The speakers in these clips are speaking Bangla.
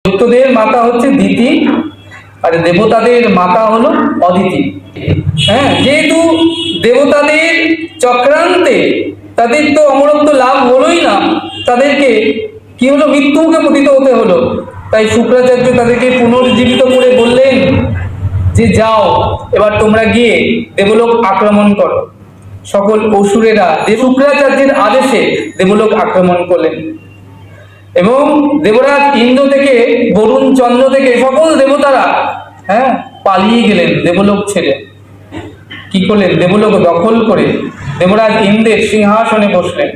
দৈত্যদের মাতা হচ্ছে দিতি আর দেবতাদের মাতা হলো অদিতি। হ্যাঁ, যেহেতু দেবতাদের চক্রান্তে তাদের তো অমরত্ব লাভ হলোই না, তাদেরকে কি হলো, মৃত্যুকে পতিত হতে হলো। তাই শুক্রাচার্য তাদেরকে পুনর্জীবিত করে বললেন যে যাও, এবার তোমরা গিয়ে দেবলোক আক্রমণ করো। সকল অসুরেরা শুক্রাচার্যের আদেশে দেবলোক আক্রমণ করলেন এবং দেবরাজ ইন্দ্র থেকে, বরুণ চন্দ্র থেকে সকল দেবতারা পালিয়ে গেলেন দেবলোক ছেড়ে। কি করলেন? দেবলোক দখল করে দেবরাজ ইন্দ্রের সিংহাসনে বসলেন।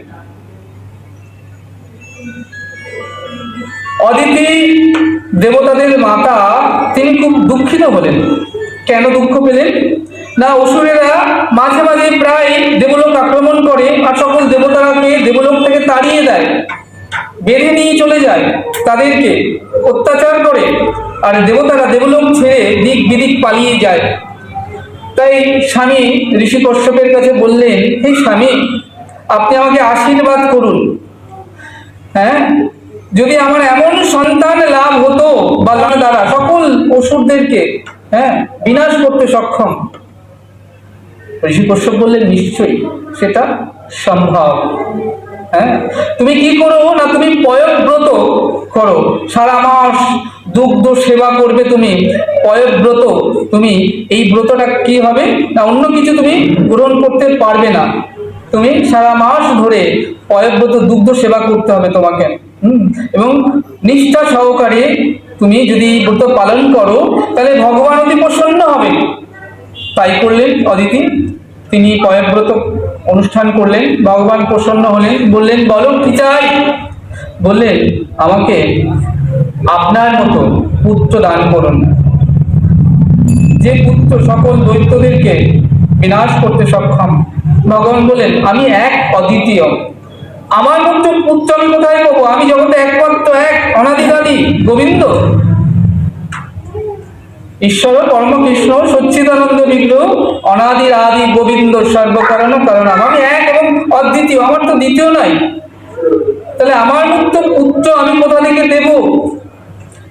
অদিতি দেবতাদের মাতা, তিনি খুব দুঃখিত হলেন। কেন দুঃখ পেলেন? না, অসুরেরা মাঝে মাঝে প্রায় দেবলোক আক্রমণ করে আর সকল দেবতারাকে দেবলোক থেকে তাড়িয়ে দেয়, বেঁধে নিয়ে চলে যায়, তাদেরকে অত্যাচার করে, আর দেবতারা দেবলোক ছেড়ে দিক বিদিক পালিয়ে যায়। তাই স্বামী ঋষি কশ্যপের কাছে বললেন, হে স্বামী, আপনি আমাকে আশীর্বাদ করুন। যদি আমার এমন সন্তান লাভ হতো বা দ্বারা সকল অসুরদেরকে বিনাশ করতে সক্ষম। ঋষি কশ্যপ বললেন, নিশ্চয়ই সেটা সম্ভব। তুমি কি করো না, তুমি পয়ঃব্রত করো, সারা মাস দুগ্ধ সেবা করবে তুমি, পয়ঃব্রত। তুমি এই ব্রতটা কি হবে না, অন্য কিছু তুমি গ্রহণ করতে পারবে না, তুমি সারা মাস ধরে পয়ঃব্রত দুগ্ধ সেবা করতে হবে তোমাকে। এবং নিষ্ঠা সহকারে তুমি যদি ব্রত পালন করো তাহলে ভগবান অতি প্রসন্ন হবে। তাই করলেন অদিতি, তিনি পয়ঃব্রত অনুষ্ঠান করলেন, ভগবান প্রসন্ন হলেন, বললেন, বলো কি চাই? বললেন, আমাকে আপনার মতো পুত্র দান করুন, যে পুত্র সকল দৈত্যদেরকে বিনাশ করতে সক্ষম। ভগবান বললেন, আমি এক অদ্বিতীয়, আমার মতো পুত্র আমি কোথায় পাবো? আমি জগতে একমাত্র এক অনাদিকাদি গোবিন্দ, ঈশ্বর পরম কৃষ্ণ সচ্চিদানন্দ বিগ্রহ, অনাদির আদি গোবিন্দ সর্বকারণ কারণ। আমি এক এবং অদ্বিতীয়, আমার তো দ্বিতীয় নাই। তাহলে আমার মতো পুত্র আমি কোথা থেকে দেব?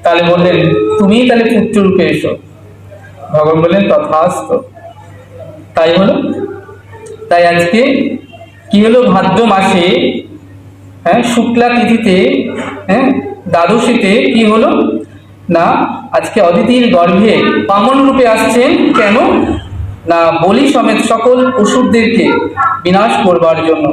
তাহলে বললেন, তুমি তাহলে পুত্র রূপে এসো। ভগবান বললেন, তথাস্তু। তাই হলো। তাই আজকে কি হলো, ভাদ্র মাসে শুক্লা তিথিতে দ্বাদশীতে কি হলো না, আজকে অদিতির গর্ভে বামন রূপে আসছেন। কেন না, বলি সমেত সকল অসুরদেরকে বিনাশ করবার জন্য।